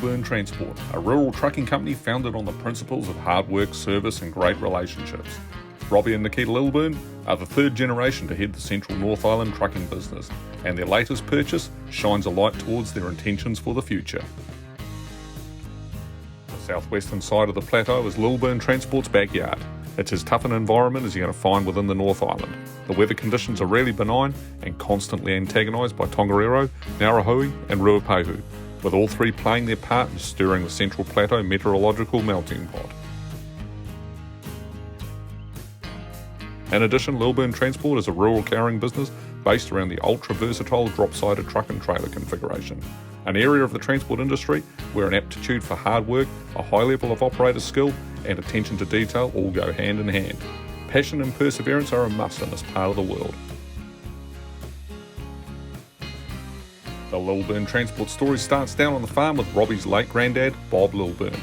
Lilburn Transport, a rural trucking company founded on the principles of hard work, service and great relationships. Robbie and Nikita Lilburn are the third generation to head the Central North Island trucking business, and their latest purchase shines a light towards their intentions for the future. The southwestern side of the plateau is Lilburn Transport's backyard. It's as tough an environment as you're going to find within the North Island. The weather conditions are rarely benign and constantly antagonised by Tongariro, Ngauruhoe and Ruapehu, with all three playing their part in stirring the Central Plateau meteorological melting pot. In addition, Lilburn Transport is a rural carrying business based around the ultra-versatile drop-sided truck and trailer configuration, an area of the transport industry where an aptitude for hard work, a high level of operator skill and attention to detail all go hand in hand. Passion and perseverance are a must in this part of the world. The Lilburn Transport story starts down on the farm with Robbie's late granddad, Bob Lilburn.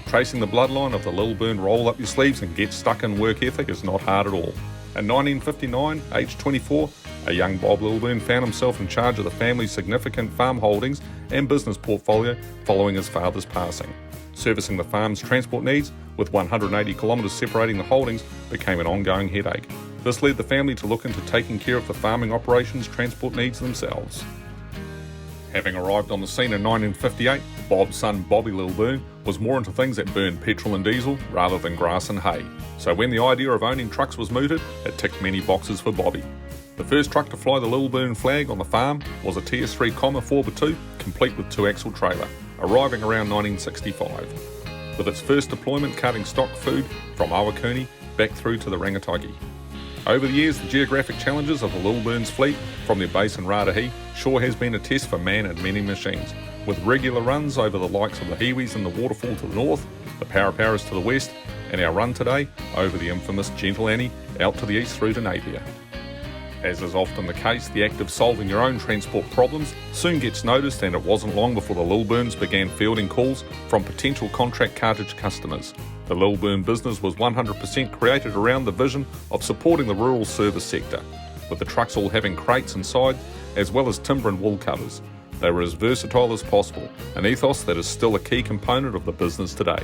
Tracing the bloodline of the Lilburn roll up your sleeves and get stuck in work ethic is not hard at all. In 1959, aged 24, a young Bob Lilburn found himself in charge of the family's significant farm holdings and business portfolio following his father's passing. Servicing the farm's transport needs, with 180 kilometres separating the holdings, became an ongoing headache. This led the family to look into taking care of the farming operations' transport needs themselves. Having arrived on the scene in 1958, Bob's son Bobby Lilburn was more into things that burned petrol and diesel rather than grass and hay. So when the idea of owning trucks was mooted, it ticked many boxes for Bobby. The first truck to fly the Lilburn flag on the farm was a TS3 4x2 complete with 2-axle trailer, arriving around 1965, with its first deployment carting stock food from Awakuni back through to the Rangataiki. Over the years, the geographic challenges of the Lilburn's fleet from their base in Rātahi sure has been a test for man and many machines, with regular runs over the likes of the Hiwis and the Waterfall to the north, the Paraparas to the west, and our run today over the infamous Gentle Annie out to the east through to Napier. As is often the case, the act of solving your own transport problems soon gets noticed, and it wasn't long before the Lilburns began fielding calls from potential contract cartage customers. The Lilburn business was 100% created around the vision of supporting the rural service sector, with the trucks all having crates inside, as well as timber and wool covers. They were as versatile as possible, an ethos that is still a key component of the business today.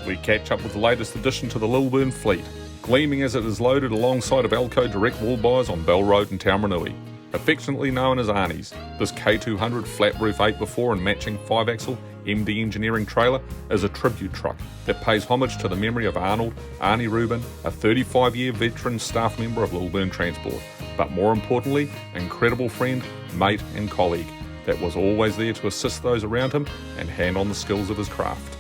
We catch up with the latest addition to the Lilburn fleet, gleaming as it is loaded alongside of Alco direct wall buys on Bell Road in Taumarunui. Affectionately known as Arnie's, this K200 flat roof 8x4 and matching 5-axle MD engineering trailer is a tribute truck that pays homage to the memory of Arnie Rubin, a 35-year veteran staff member of Lilburn Transport, but more importantly, incredible friend, mate and colleague that was always there to assist those around him and hand on the skills of his craft.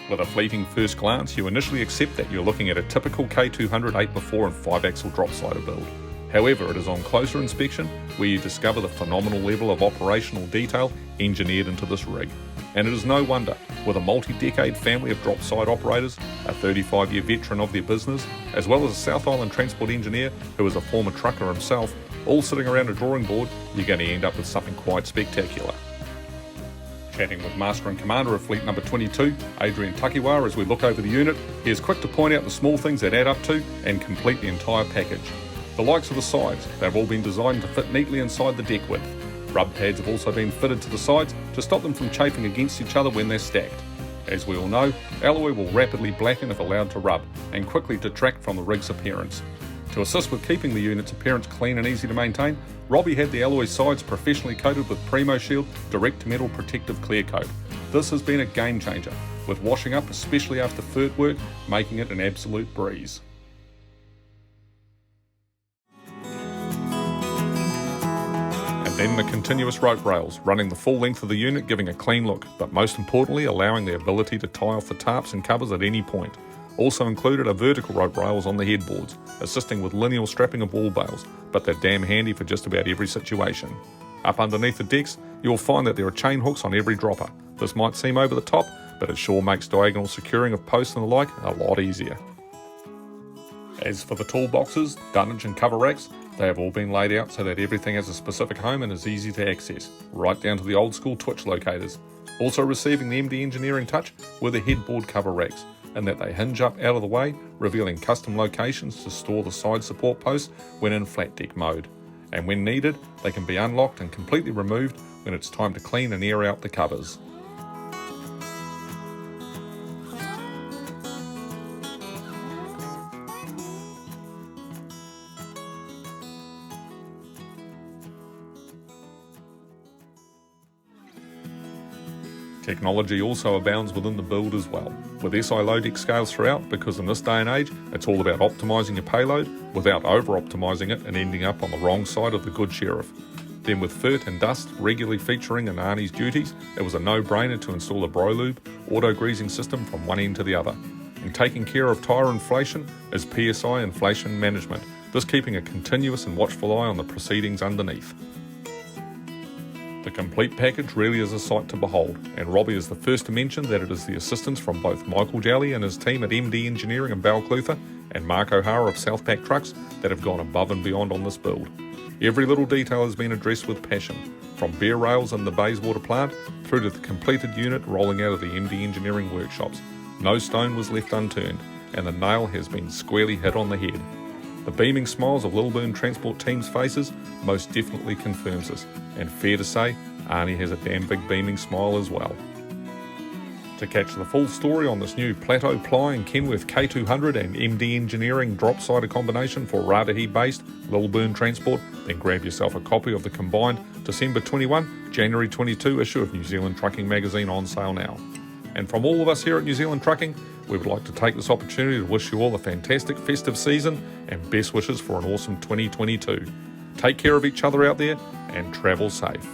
With a fleeting first glance, you initially accept that you're looking at a typical K200 8x4 and 5-axle drop-slider build. However, it is on closer inspection where you discover the phenomenal level of operational detail engineered into this rig. And it is no wonder, with a multi-decade family of drop-side operators, a 35-year veteran of their business, as well as a South Island transport engineer who is a former trucker himself, all sitting around a drawing board, you're going to end up with something quite spectacular. Chatting with Master and Commander of Fleet Number 22, Adrian Takiwa, as we look over the unit, he is quick to point out the small things that add up to and complete the entire package. The likes of the sides, they've all been designed to fit neatly inside the deck width. Rub pads have also been fitted to the sides to stop them from chafing against each other when they're stacked. As we all know, alloy will rapidly blacken if allowed to rub, and quickly detract from the rig's appearance. To assist with keeping the unit's appearance clean and easy to maintain, Robbie had the alloy sides professionally coated with Primo Shield direct metal protective clear coat. This has been a game changer, with washing up especially after fert work making it an absolute breeze. Then the continuous rope rails, running the full length of the unit, giving a clean look, but most importantly allowing the ability to tie off the tarps and covers at any point. Also included are vertical rope rails on the headboards, assisting with lineal strapping of wall bales, but they're damn handy for just about every situation. Up underneath the decks, you'll find that there are chain hooks on every dropper. This might seem over the top, but it sure makes diagonal securing of posts and the like a lot easier. As for the toolboxes, dunnage and cover racks, they have all been laid out so that everything has a specific home and is easy to access, right down to the old school twitch locators. Also receiving the MD engineering touch were the headboard cover racks, in that they hinge up out of the way, revealing custom locations to store the side support posts when in flat deck mode. And when needed, they can be unlocked and completely removed when it's time to clean and air out the covers. Technology also abounds within the build as well, with SI low deck scales throughout, because in this day and age it's all about optimising your payload without over-optimising it and ending up on the wrong side of the good sheriff. Then with FERT and dust regularly featuring in Arnie's duties, it was a no-brainer to install a BroLube auto-greasing system from one end to the other. And taking care of tyre inflation is PSI inflation management, thus keeping a continuous and watchful eye on the proceedings underneath. The complete package really is a sight to behold, and Robbie is the first to mention that it is the assistance from both Michael Jalley and his team at MD Engineering in Balclutha and Mark O'Hara of Southpack Trucks that have gone above and beyond on this build. Every little detail has been addressed with passion, from bare rails in the Bayswater plant through to the completed unit rolling out of the MD Engineering workshops. No stone was left unturned, and the nail has been squarely hit on the head. The beaming smiles of Lilburn Transport team's faces most definitely confirms this, and fair to say, Arnie has a damn big beaming smile as well. To catch the full story on this new Plateau Ply and Kenworth K200 and MD Engineering drop-sider combination for Ratahi-based Lilburn Transport, then grab yourself a copy of the combined December 21, January 22 issue of New Zealand Trucking Magazine on sale now. And from all of us here at New Zealand Trucking, we would like to take this opportunity to wish you all a fantastic festive season and best wishes for an awesome 2022. Take care of each other out there and travel safe.